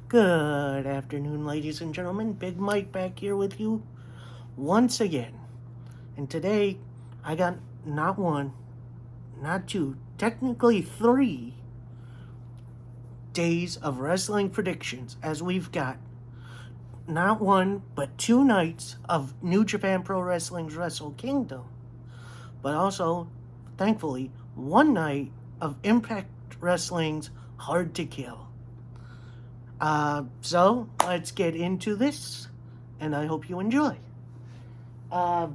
Good afternoon, ladies and gentlemen. Big Mike back here with you once again. And today, I got not one, not two, technically three days of wrestling predictions, as we've got not one, but 2 nights of New Japan Pro Wrestling's WrestleKingdom, but also, thankfully, 1 night of Impact Wrestling's Hard to Kill. So let's get into this, and I hope you enjoy. Uh,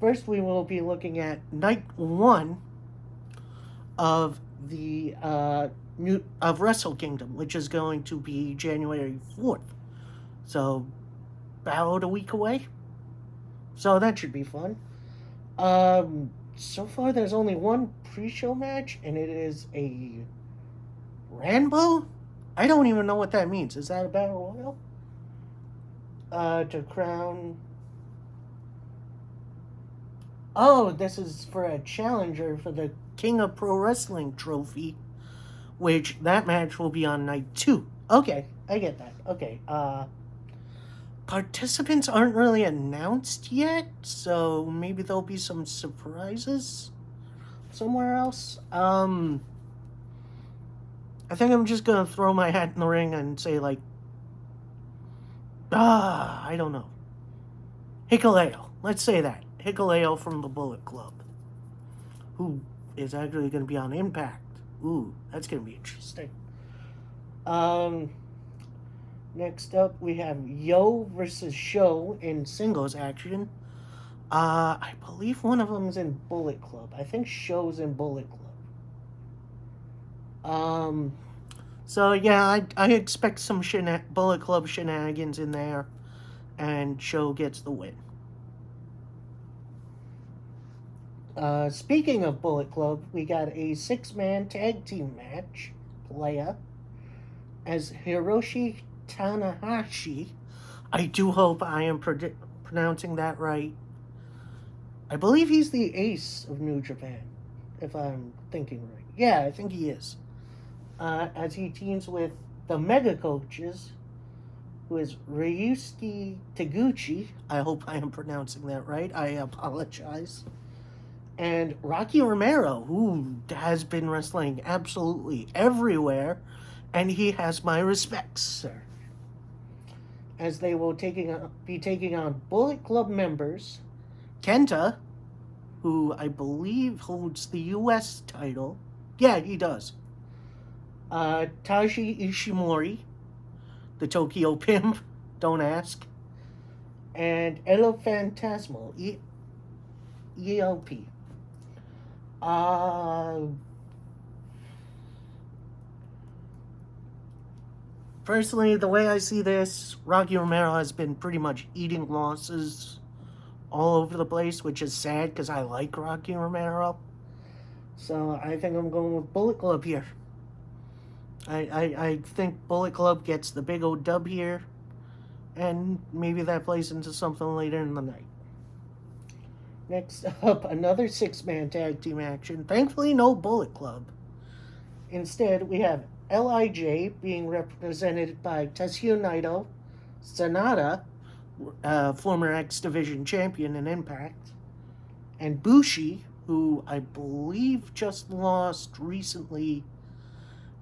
First, we will be looking at night one of the of Wrestle Kingdom, which is going to be January 4th. So, about a week away. So that should be fun. So far, there's only one pre-show match, and it is a Rambo. I don't even know what that means. Is that a battle royal? To crown. Oh, this is for a challenger for the King of Pro Wrestling trophy, which that match will be on night 2. Okay, I get that. Okay, participants aren't really announced yet, so maybe there'll be some surprises somewhere else. I think I'm just gonna throw my hat in the ring and say, like, I don't know. Hikuleo. Let's say that. Hikuleo from the Bullet Club, who is actually going to be on Impact. Ooh, that's going to be interesting. Next up, we have Yo versus Show in singles action. I believe one of them is in Bullet Club. I think Show's in Bullet Club. So yeah, I expect some Bullet Club shenanigans in there, and Show gets the win. Speaking of Bullet Club, we got a 6-man tag team match, playa, as Hiroshi Tanahashi. I do hope I am pronouncing that right. I believe he's the ace of New Japan, if I'm thinking right. Yeah, I think he is. As he teams with the Mega Coaches, who is Ryusuke Taguchi. I hope I am pronouncing that right. I apologize. And Rocky Romero, who has been wrestling absolutely everywhere, and he has my respects, sir. As they will be taking on Bullet Club members, Kenta, who I believe holds the U.S. title. Yeah, he does. Taiji Ishimori, the Tokyo Pimp, don't ask. And El Fantasmal, ELP. Personally, the way I see this, Rocky Romero has been pretty much eating losses all over the place, which is sad because I like Rocky Romero. So I think I'm going with Bullet Club here. I think Bullet Club gets the big old dub here, and maybe that plays into something later in the night. Next up, another 6-man tag team action. Thankfully, no Bullet Club. Instead, we have LIJ being represented by Tetsuya Naito, Sanada, former X Division champion in Impact, and Bushi, who I believe just lost recently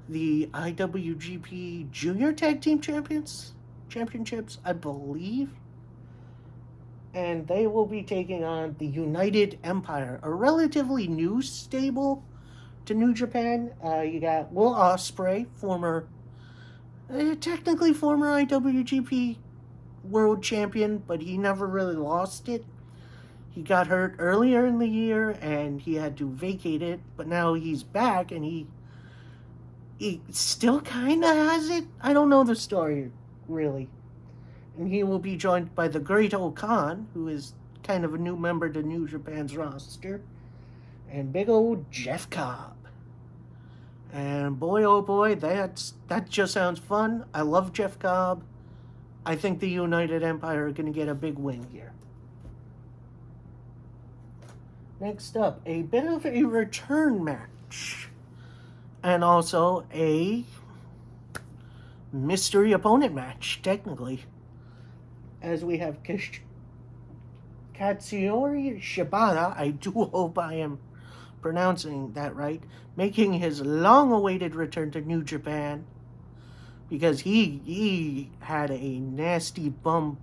the IWGP Junior Tag Team Championships, I believe. And they will be taking on the United Empire, a relatively new stable to New Japan. You got Will Ospreay, technically former IWGP World Champion, but he never really lost it. He got hurt earlier in the year, and he had to vacate it, but now he's back, and he still kind of has it. I don't know the story, really. And he will be joined by the Great Khan, who is kind of a new member to New Japan's roster, and big old Jeff Cobb. And boy, oh boy, that just sounds fun. I love Jeff Cobb. I think the United Empire are going to get a big win here. Next up, a bit of a return match. And also a mystery opponent match, technically. As we have Katsuyori Shibata, I do hope I am pronouncing that right, making his long-awaited return to New Japan, because he had a nasty bump.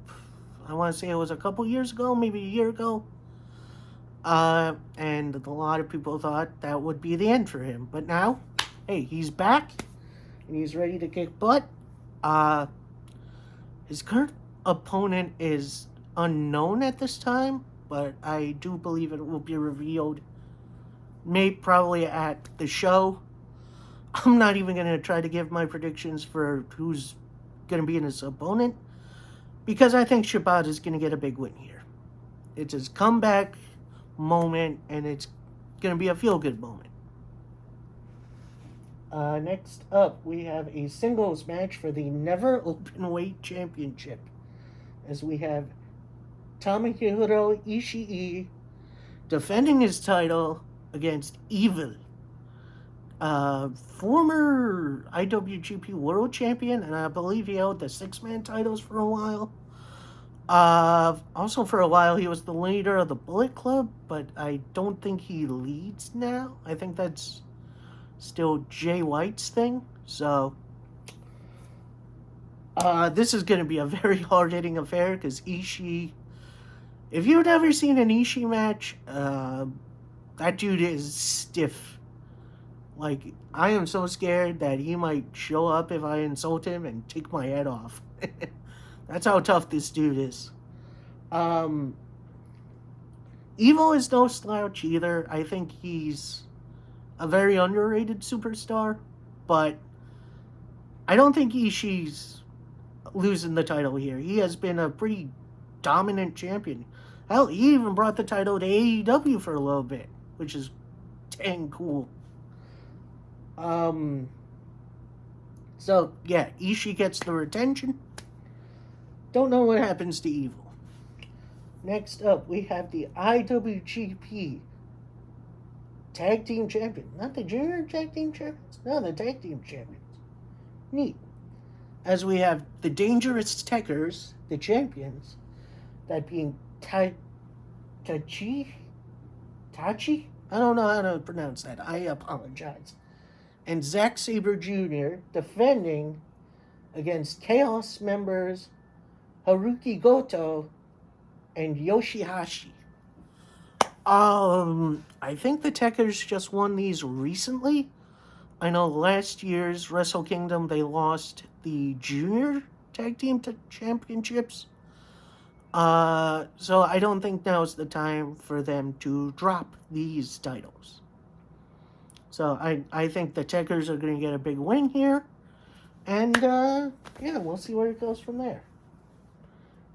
I want to say it was a couple years ago, maybe a year ago. And a lot of people thought that would be the end for him. But now, hey, he's back, and he's ready to kick butt. His current opponent is unknown at this time, but I do believe it will be revealed probably at the show. I'm not even going to try to give my predictions for who's going to be in his opponent, because I think Shibata is going to get a big win here. It's his comeback moment, and it's going to be a feel-good moment. Next up, we have a singles match for the Never Openweight Championship, as we have Tomohiro Ishii defending his title against Evil, former IWGP World Champion, and I believe he held the 6-man titles for a while. Also for a while he was the leader of the Bullet Club, but I don't think he leads now. I think that's still Jay White's thing. So this is going to be a very hard-hitting affair, because Ishii, if you've never seen an Ishii match, that dude is stiff. Like, I am so scared that he might show up if I insult him and take my head off. That's how tough this dude is. Evil is no slouch either. I think he's a very underrated superstar, but I don't think Ishii's losing the title here. He has been a pretty dominant champion. Hell, he even brought the title to AEW for a little bit, which is dang cool. So, yeah, Ishii gets the retention. Don't know what happens to Evil. Next up, we have the IWGP Tag Team Champion. Not the Junior Tag Team Champions. No, the Tag Team Champions. Neat. As we have the Dangerous Techers, the champions, that being Tachi? I don't know how to pronounce that. I apologize. And Zack Sabre Jr. defending against Chaos members Haruki Goto and Yoshihashi. I think the Techers just won these recently. I know last year's WrestleKingdom they lost the Junior Tag Team Championships. So I don't think now's the time for them to drop these titles. So I think the Techers are going to get a big win here. And, yeah, we'll see where it goes from there.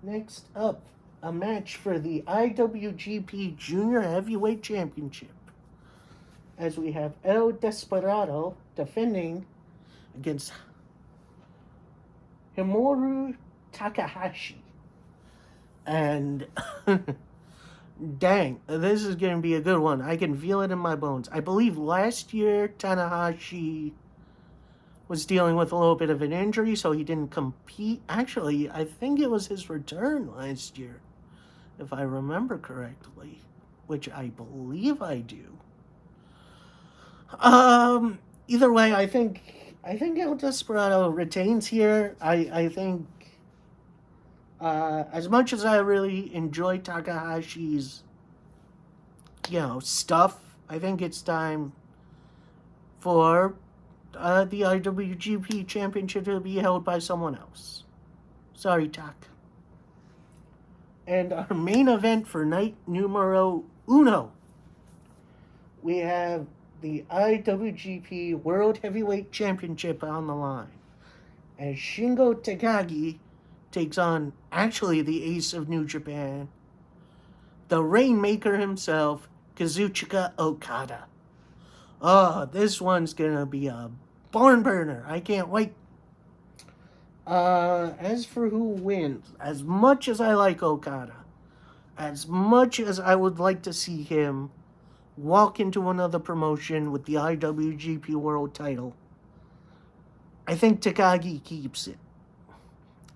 Next up, a match for the IWGP Junior Heavyweight Championship, as we have El Desperado defending against Himuro Takahashi. And dang, this is going to be a good one. I can feel it in my bones. I believe last year Tanahashi was dealing with a little bit of an injury, so he didn't compete. Actually, I think it was his return last year, if I remember correctly, which I believe I do. Either way, I think El Desperado retains here. I think as much as I really enjoy Takahashi's, stuff, I think it's time for the IWGP Championship to be held by someone else. Sorry, Tak. And our main event for night numero uno, we have the IWGP World Heavyweight Championship on the line, as Shingo Takagi takes on actually the ace of New Japan, the Rainmaker himself, Kazuchika Okada. Oh, this one's gonna be a barn burner. I can't wait. As for who wins, as much as I like Okada, as much as I would like to see him walk into another promotion with the IWGP World title, I think Takagi keeps it.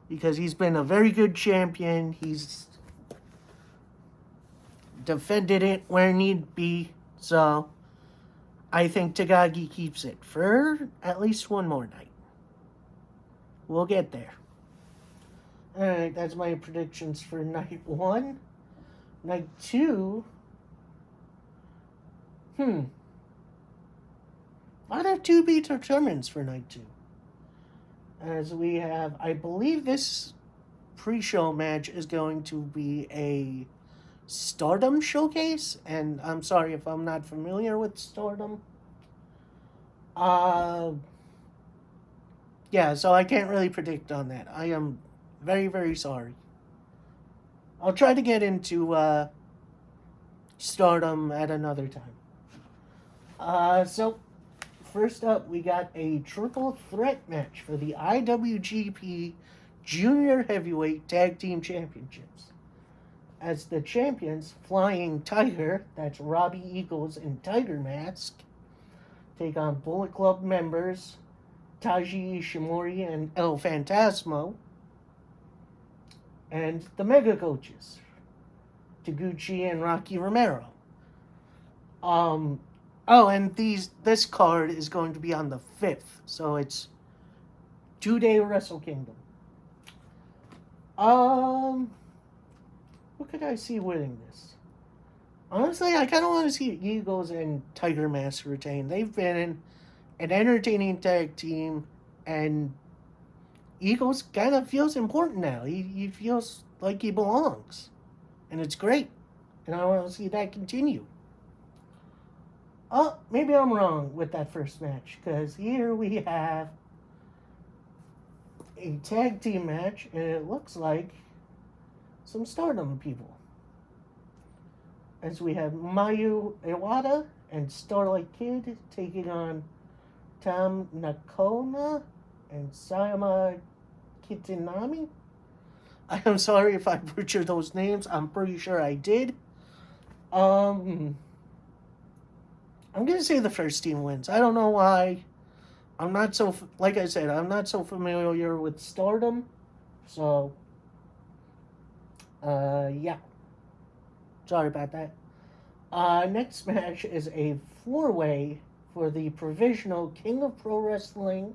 Because he's been a very good champion. He's defended it where need be. So I think Takagi keeps it for at least one more night. We'll get there. Alright, that's my predictions for night 1. Night 2. A lot of to be determined for night 2. As we have, I believe this pre-show match is going to be a Stardom showcase, and I'm sorry if I'm not familiar with Stardom. Yeah, so I can't really predict on that. I am very, very sorry. I'll try to get into Stardom at another time. So first up, we got a triple threat match for the IWGP Junior Heavyweight Tag Team Championships. As the champions, Flying Tiger, that's Robbie Eagles and Tiger Mask, take on Bullet Club members Taiji Ishimori and El Fantasmo, and the Mega Coaches, Taguchi and Rocky Romero. And this card is going to be on the 5th, so it's 2-day WrestleKingdom. Who could I see winning this? Honestly, I kind of want to see Eagles and Tiger Mask retain. They've been an entertaining tag team, and Eagles kind of feels important now. He feels like he belongs, and it's great. And I want to see that continue. Oh, maybe I'm wrong with that first match, because here we have a tag team match, and it looks like some Stardom people. As we have Mayu Iwata and Starlight Kid taking on Tam Nakona and Sayama Kitanami. I am sorry if I butchered those names. I'm pretty sure I did. I'm going to say the first team wins. I don't know why. Like I said, I'm not so familiar with Stardom. So, yeah. Sorry about that. Next match is a 4-way for the provisional King of Pro Wrestling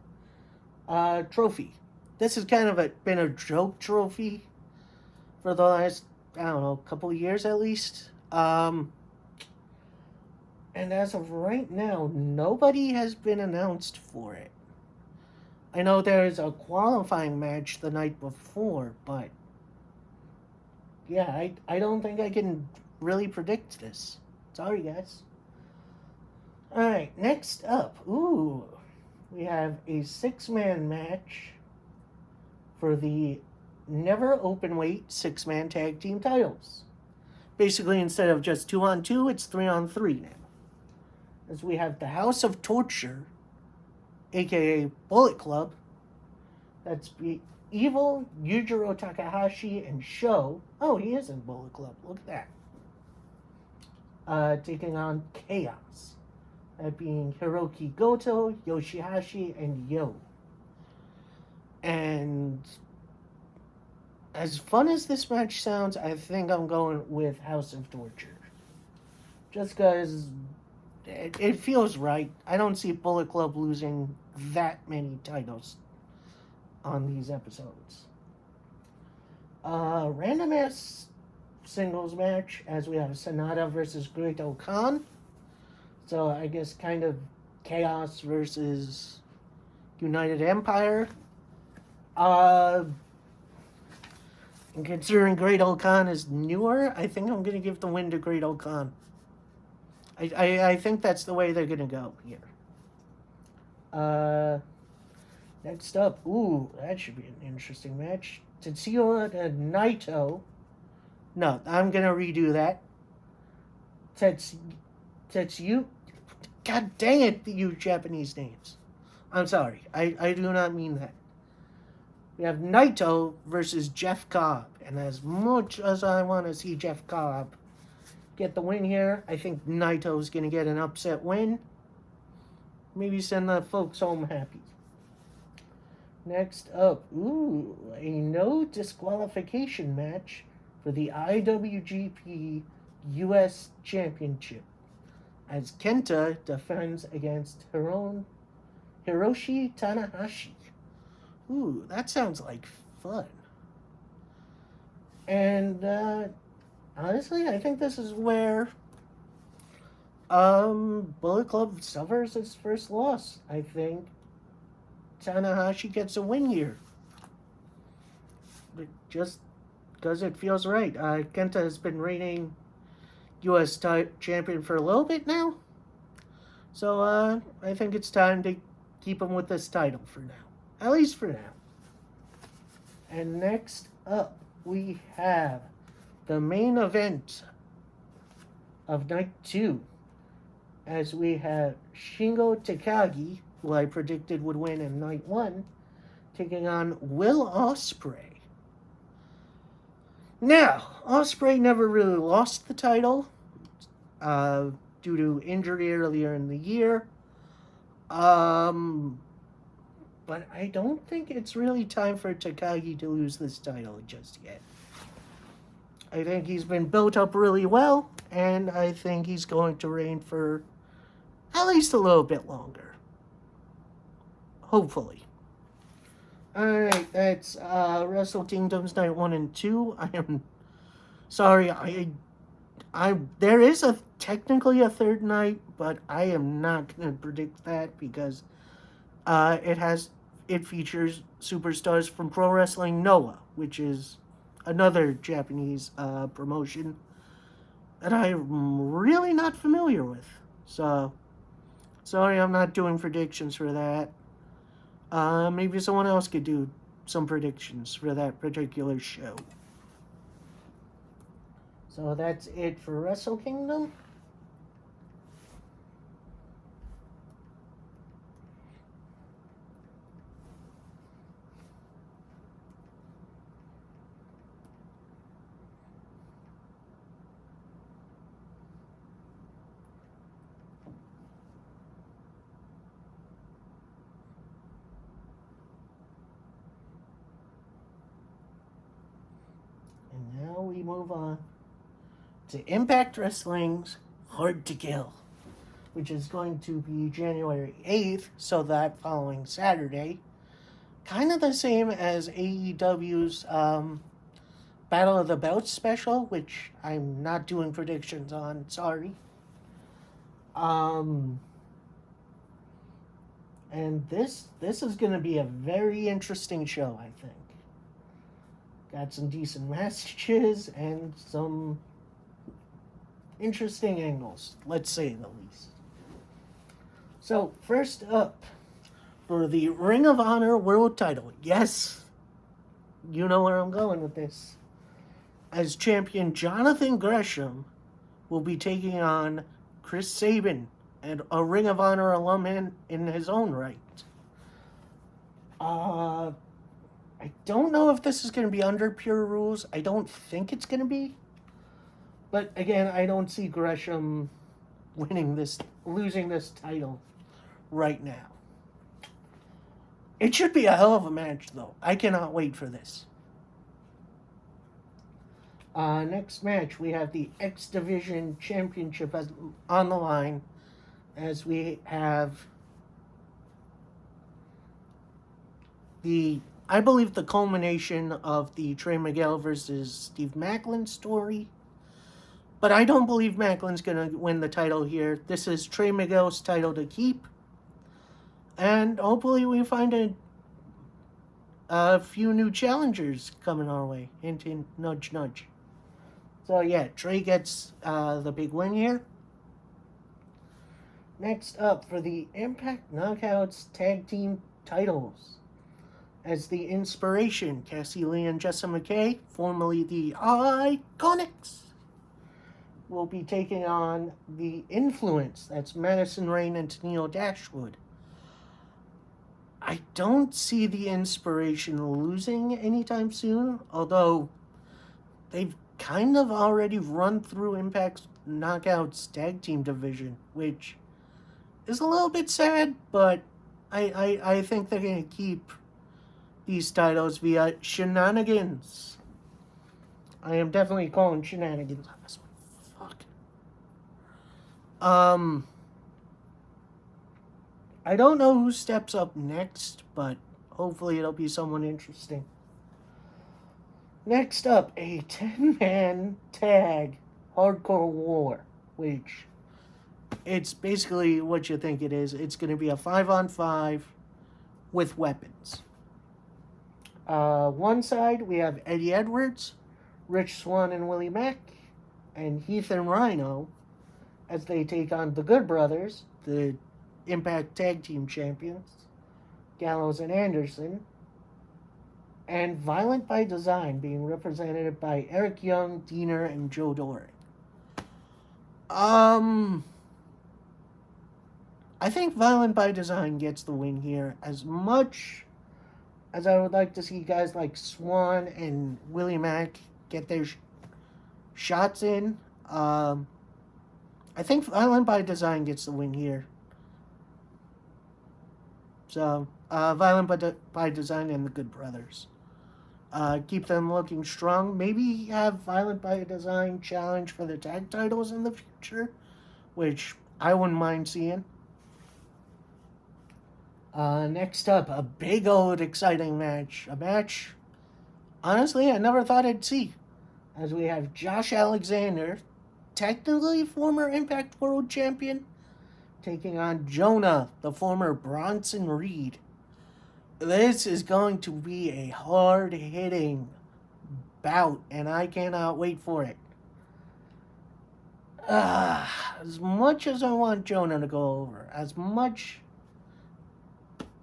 trophy. This has kind of been a joke trophy for the last, couple of years at least. And as of right now, nobody has been announced for it. I know there is a qualifying match the night before, but yeah, I don't think I can really predict this. Sorry, guys. Alright, next up. We have a 6-man match for the Never Openweight 6-man tag team titles. Basically, instead of just 2-on-2, it's 3-on-3 now. As we have the House of Torture, aka Bullet Club, that's Evil, Yujiro Takahashi, and Sho. Oh, he is in Bullet Club. Look at that. Taking on Chaos. That being Hiroki Goto, Yoshihashi, and Yo. And as fun as this match sounds, I think I'm going with House of Torture. Just because it feels right. I don't see Bullet Club losing that many titles on these episodes. Random ass singles match, as we have Sonata versus Great Khan. So I guess kind of Chaos versus United Empire. And considering Great Khan is newer, I think I'm going to give the win to Great Khan. I think that's the way they're going to go here. Next up, that should be an interesting match. Tetsuya and Naito. No, I'm going to redo that. Tetsuya. God dang it, you Japanese names. I'm sorry. I do not mean that. We have Naito versus Jeff Cobb. And as much as I want to see Jeff Cobb get the win here, I think Naito's going to get an upset win. Maybe send the folks home happy. Next up, a no disqualification match for the IWGP US Championship as Kenta defends against Hiroshi Tanahashi. That sounds like fun. And honestly, I think this is where Bullet Club suffers its first loss. I think Tanahashi gets a win here. Just because it feels right. Kenta has been reigning U.S. champion for a little bit now. So I think it's time to keep him with this title for now. At least for now. And next up, we have the main event of night 2. As we have Shingo Takagi, who I predicted would win in night 1, taking on Will Ospreay. Now, Ospreay never really lost the title due to injury earlier in the year. But I don't think it's really time for Takagi to lose this title just yet. I think he's been built up really well, and I think he's going to reign for at least a little bit longer. Hopefully. Alright, that's Wrestle Kingdoms Night 1 and 2. I am sorry, there is technically a third night, but I am not going to predict that because it features superstars from Pro Wrestling Noah, which is another Japanese promotion that I'm really not familiar with. So, sorry I'm not doing predictions for that. Maybe someone else could do some predictions for that particular show. So that's it for Wrestle Kingdom. And now we move on to Impact Wrestling's Hard to Kill, which is going to be January 8th, so that following Saturday. Kind of the same as AEW's Battle of the Belts special, which I'm not doing predictions on, sorry. And this is going to be a very interesting show, I think. Got some decent matches and some interesting angles, let's say the least. So, first up, for the Ring of Honor World title. Yes, you know where I'm going with this. As champion, Jonathan Gresham will be taking on Chris Sabin, and a Ring of Honor alum in his own right. I don't know if this is going to be under pure rules. I don't think it's going to be. But again, I don't see Gresham losing this title right now. It should be a hell of a match, though. I cannot wait for this. Next match, we have the X Division Championship on the line, as we have I believe the culmination of the Trey Miguel versus Steve Maclin story. But I don't believe Maclin's going to win the title here. This is Trey Miguel's title to keep. And hopefully we find a few new challengers coming our way. Hint, hint, nudge, nudge. So yeah, Trey gets the big win here. Next up, for the Impact Knockouts Tag Team titles, as the Inspiration, Cassie Lee and Jessa McKay, formerly the Iconics, will be taking on the Influence. That's Madison Rayne and Tennille Dashwood. I don't see the Inspiration losing anytime soon, although they've kind of already run through Impact's Knockouts Tag Team division, which is a little bit sad, but I think they're going to keep these titles via shenanigans. I am definitely calling shenanigans on this one. Fuck. I don't know who steps up next, but hopefully it'll be someone interesting. Next up, a 10-man tag hardcore war, which it's basically what you think it is. It's going to be a 5-on-5 with weapons. One side, we have Eddie Edwards, Rich Swann and Willie Mack, and Heath and Rhino as they take on the Good Brothers, the Impact Tag Team Champions, Gallows and Anderson, and Violent by Design being represented by Eric Young, Diener, and Joe Doring. I think Violent by Design gets the win here. As much as I would like to see guys like Swan and Willie Mack get their shots in, I think Violent by Design gets the win here. So, Violent by Design and the Good Brothers. Keep them looking strong. Maybe have Violent by Design challenge for the tag titles in the future, which I wouldn't mind seeing. Next up, a big old exciting match. A match, honestly, I never thought I'd see. As we have Josh Alexander, technically former Impact World Champion, taking on Jonah, the former Bronson Reed. This is going to be a hard-hitting bout, and I cannot wait for it. As much as I want Jonah to go over, as much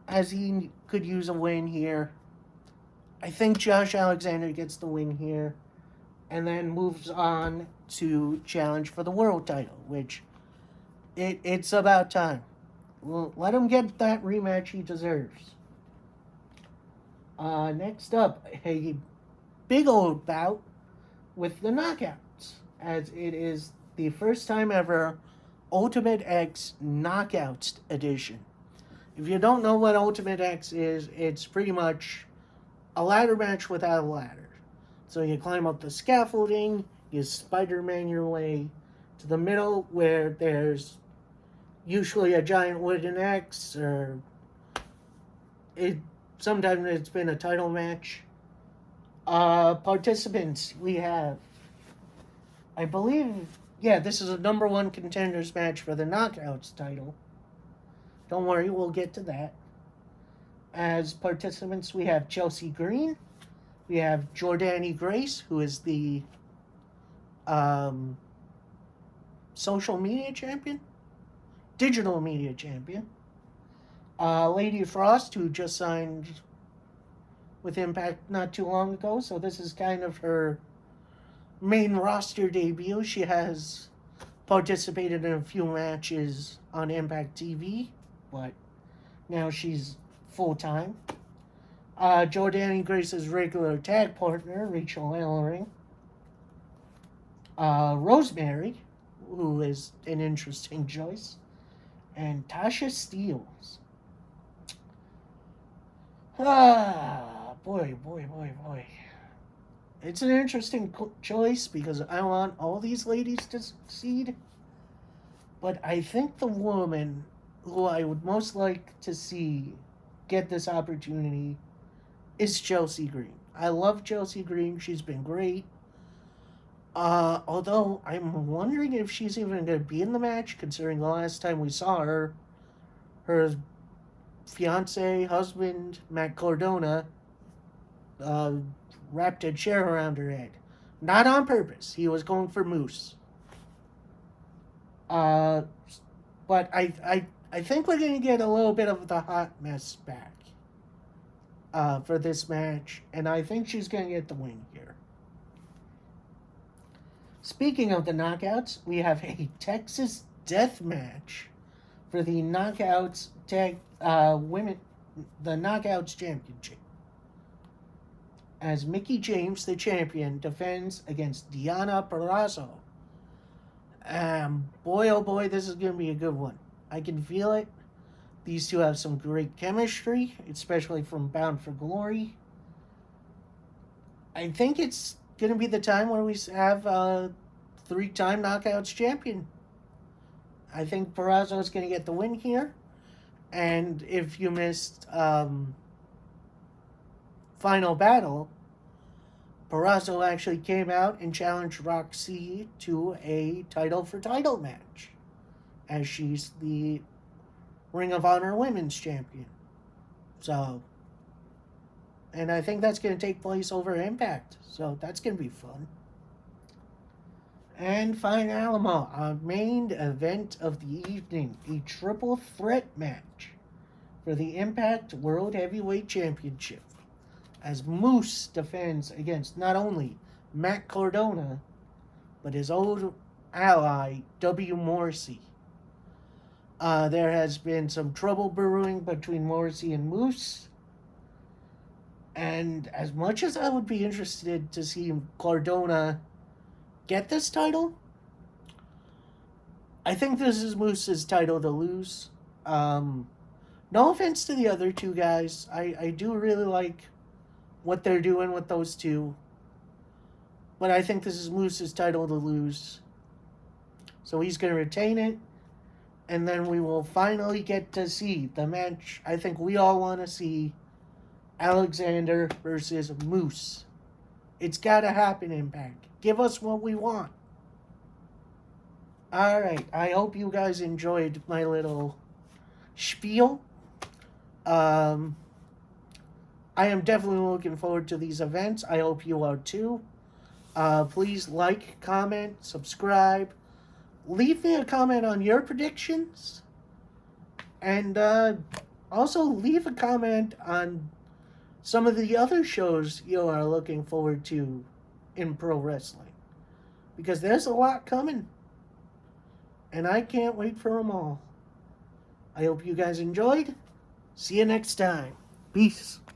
as he could use a win here, I think Josh Alexander gets the win here, and then moves on to challenge for the world title, which it's about time. Well, let him get that rematch he deserves. Next up, a big old bout with the Knockouts, as it is the first time ever Ultimate X Knockouts edition. If you don't know what Ultimate X is, it's pretty much a ladder match without a ladder. So you climb up the scaffolding, you Spider-Man your way to the middle where there's usually a giant wooden X, or sometimes it's been a title match. Participants, we have, I believe, this is a number one contenders match for the Knockouts title. Don't worry, we'll get to that. As participants, we have Chelsea Green, we have Jordani Grace, who is the social media champion, digital media champion. Lady Frost, who just signed with Impact not too long ago, so this is kind of her main roster debut. She has participated in a few matches on Impact TV, but now she's full-time. Jordani Grace's regular tag partner, Rachel Ellering. Rosemary, who is an interesting choice. And Tasha Steelz. Boy. It's an interesting choice because I want all these ladies to succeed. But I think the woman who I would most like to see get this opportunity is Chelsea Green. I love Chelsea Green. She's been great. Although I'm wondering if she's even going to be in the match, considering the last time we saw her fiance, husband, Matt Cardona, wrapped a chair around her head. Not on purpose. He was going for Moose. But I think we're going to get a little bit of the hot mess back for this match, and I think she's going to get the win here. Speaking of the Knockouts, we have a Texas Death Match for the Knockouts Women, the Knockouts Championship, as Mickie James, the champion, defends against Deonna Purrazzo. Boy, oh boy, this is going to be a good one. I can feel it. These two have some great chemistry, especially from Bound for Glory. I think it's going to be the time where we have a 3-time Knockouts champion. I think Purrazzo is going to get the win here. And if you missed Final Battle, Purrazzo actually came out and challenged Roxy to a title for title match, as she's the Ring of Honor Women's Champion. So, and I think that's going to take place over Impact. So that's going to be fun. And Finalamo, our main event of the evening, a triple threat match for the Impact World Heavyweight Championship, as Moose defends against not only Matt Cardona, but his old ally, W. Morrissey. There has been some trouble brewing between Morrissey and Moose. And as much as I would be interested to see Cardona get this title, I think this is Moose's title to lose. No offense to the other two guys. I do really like what they're doing with those two. But I think this is Moose's title to lose. So he's going to retain it. And then we will finally get to see the match I think we all want to see. Alexander versus Moose. It's got to happen, Impact. Give us what we want. Alright, I hope you guys enjoyed my little spiel. I am definitely looking forward to these events. I hope you are too. Please like, comment, subscribe. Leave me a comment on your predictions. And also leave a comment on some of the other shows you are looking forward to in pro wrestling. Because there's a lot coming. And I can't wait for them all. I hope you guys enjoyed. See you next time. Peace.